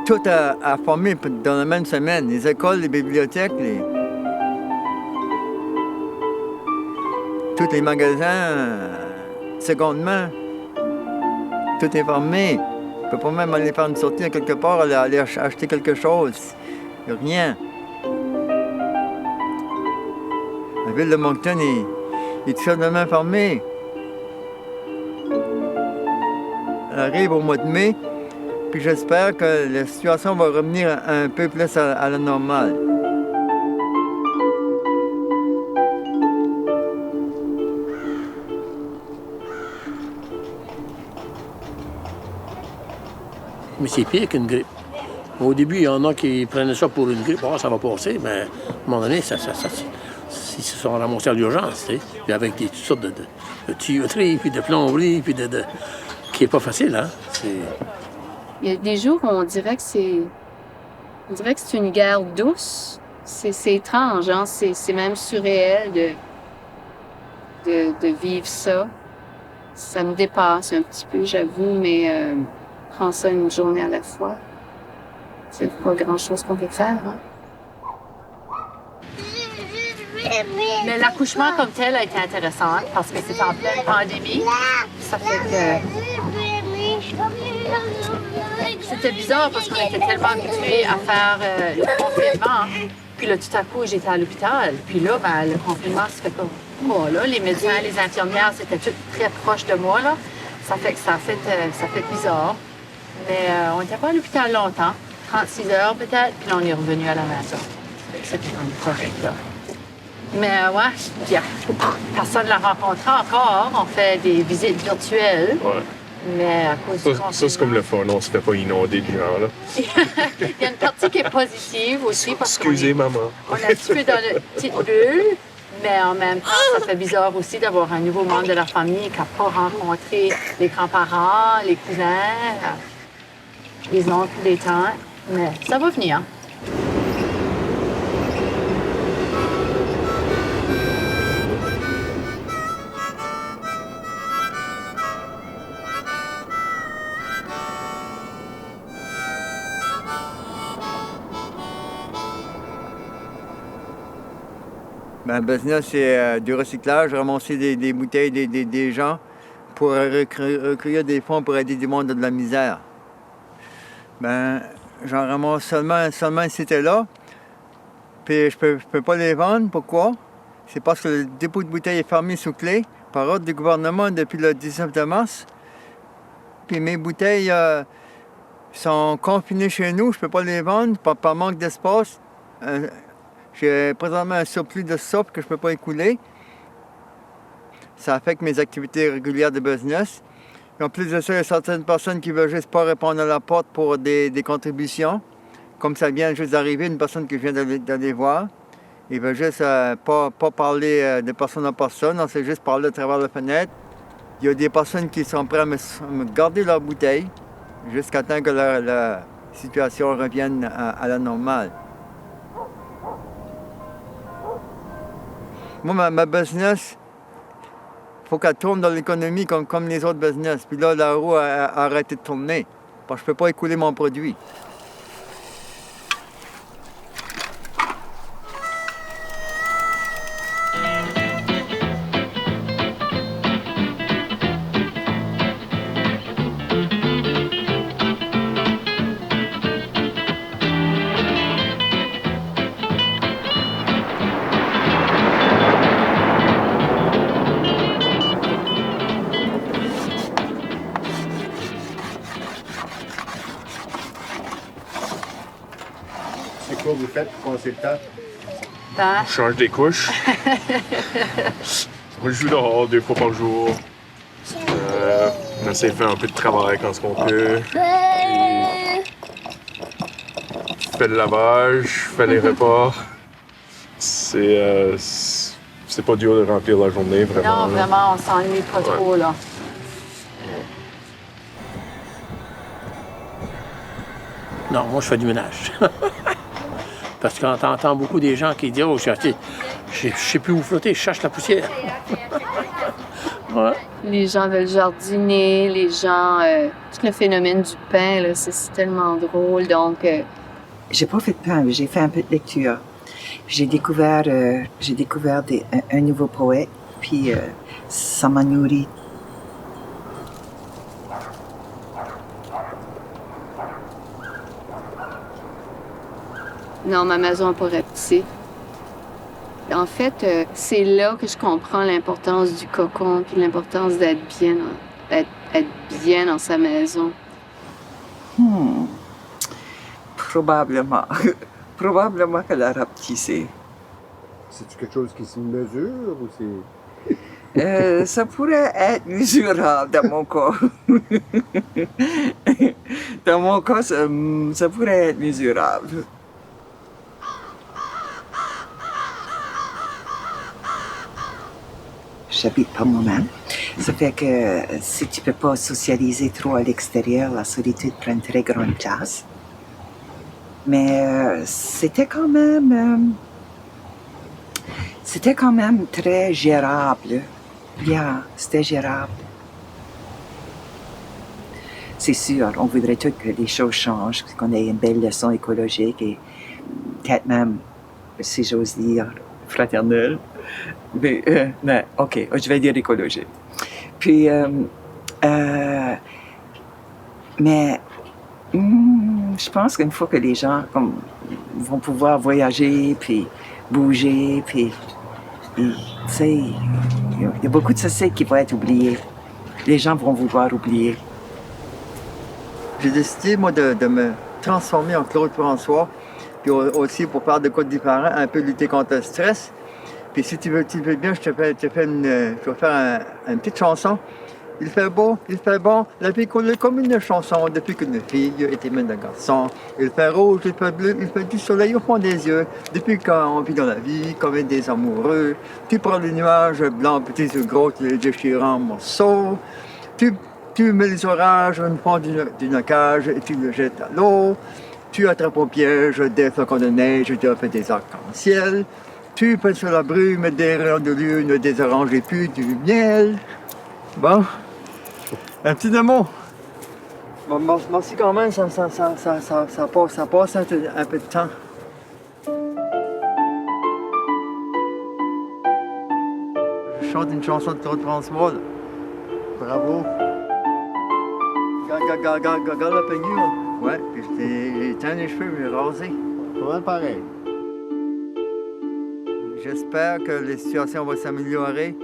tout a fermé dans la même semaine. Les écoles, les bibliothèques, tous les magasins, seconde main, tout est fermé. On ne peut pas même aller faire une sortie quelque part, aller acheter quelque chose. Rien. La ville de Moncton est tout simplement fermée. Elle arrive au mois de mai, puis j'espère que la situation va revenir un peu plus à la normale. Mais c'est pire qu'une grippe. Au début, il y en a qui prenaient ça pour une grippe. Oh, ça va passer, mais à un moment donné, ils se sont ramassés à l'urgence, tu sais. Puis avec toutes sortes de tuyauteries, puis de plomberies, puis qui n'est pas facile, hein. Il y a des jours où on dirait que c'est une guerre douce. C'est étrange, hein. C'est même surréel de vivre ça. Ça me dépasse un petit peu, j'avoue, mais prends ça une journée à la fois. C'est pas grand-chose qu'on peut faire, hein. Mais l'accouchement comme tel a été intéressant parce que c'est en pleine pandémie. Ça fait que c'était bizarre parce qu'on était tellement habitués à faire le confinement. Puis là, tout à coup, j'étais à l'hôpital. Puis là, ben, le confinement se fait comme moi, là. Les médecins, les infirmières, c'était tout très proche de moi, là. Ça fait que ça fait bizarre. Mais on n'était pas à l'hôpital longtemps. 36 heures peut-être, puis là, on est revenu à la maison. C'était comme correct, là. Mais ouais, bien. Personne ne l'a rencontré encore. On fait des visites virtuelles. Ouais. Mais à cause du confinement... Ça, c'est comme le fun. On ne se fait pas inonder de gens, là. Il y a une partie qui est positive aussi. Parce Excusez, maman. On est un petit peu dans notre petite bulle. Mais en même temps, ça fait bizarre aussi d'avoir un nouveau membre de la famille qui n'a pas rencontré les grands-parents, les cousins, les oncles, les tantes. Mais ça va venir. Ma business, c'est du recyclage, ramasser des bouteilles des gens pour recueillir des fonds pour aider du monde de la misère. Ben, j'en ramasse seulement si c'était là. Puis je peux pas les vendre. Pourquoi? C'est parce que le dépôt de bouteilles est fermé sous clé par ordre du gouvernement depuis le 19 de mars. Puis mes bouteilles sont confinées chez nous. Je peux pas les vendre par manque d'espace. J'ai présentement un surplus de soupe que je ne peux pas écouler. Ça affecte mes activités régulières de business. Et en plus de ça, il y a certaines personnes qui ne veulent juste pas répondre à la porte pour des contributions. Comme ça vient juste d'arriver, une personne que je viens d'aller voir. Ils veulent juste pas parler de personne à personne, on sait juste parler à travers la fenêtre. Il y a des personnes qui sont prêtes à me garder leur bouteille jusqu'à temps que la situation revienne à la normale. Moi, ma business, il faut qu'elle tourne dans l'économie comme les autres business. Puis là, la roue a arrêté de tourner. Parce que je ne peux pas écouler mon produit. C'est quoi vous faites pour passer le temps? On change des couches. On joue dehors 2 fois par jour. On essaie de faire un peu de travail quand on peut. Je fais le lavage, je fais les repas. C'est pas dur de remplir la journée, vraiment. Non, vraiment, on s'ennuie pas trop, là. Non, moi, je fais du ménage. Parce qu'on entend beaucoup des gens qui disent « Oh, je sais plus où flotter, je cherche la poussière. » Ouais. Les gens veulent jardiner, les gens... tout le phénomène du pain, là, c'est tellement drôle. Donc, J'ai pas fait de pain, mais j'ai fait un peu de lecture. J'ai découvert un nouveau poète, puis ça m'a nourri. non, ma maison n'a pas rapetissé. En fait, c'est là que je comprends l'importance du cocon, puis l'importance d'être bien dans sa maison. Probablement. Probablement qu'elle a rapetissé. C'est-tu quelque chose qui se mesure ou c'est... Ça pourrait être mesurable dans mon cas. Dans mon cas, ça pourrait être mesurable. J'habite pas moi-même. Ça fait que si tu peux pas socialiser trop à l'extérieur, la solitude prend une très grande place. Mais c'était quand même très gérable. Bien, c'était gérable. C'est sûr, on voudrait tout que les choses changent, qu'on ait une belle leçon écologique et peut-être même, si j'ose dire, fraternelle. Mais, non, OK, je vais dire écologique. Puis, mais je pense qu'une fois que les gens vont pouvoir voyager, puis bouger, puis tu sais, il y a beaucoup de sociétés qui vont être oubliées. Les gens vont vouloir oublier. J'ai décidé, moi, de me transformer en Claude François, puis aussi pour faire de quoi de différent, un peu lutter contre le stress. Puis si tu veux bien, je vais faire une petite chanson. Il fait beau, il fait bon, la vie coule comme une chanson depuis qu'une fille était même un garçon. Il fait rouge, il fait bleu, il fait du soleil au fond des yeux. Depuis quand on vit dans la vie comme des amoureux, tu prends les nuages blancs, petits ou gros, tu les déchires en morceaux. Tu mets les orages au fond d'une cage et tu le jettes à l'eau. Tu attrapes au piège des flocons de neige et tu en fais des arcs-en-ciel. Tu peins sur la brume des rayons de lune, des oranges et puis du miel. Bon, un petit démo. Bon, merci quand même, ça passe un peu de temps. Je chante une chanson de Claude François, là. Bravo. Regarde la peignure, là. Ouais, puis j'ai éteint les cheveux, j'ai rasé. Pas mal pareil. J'espère que la situation va s'améliorer.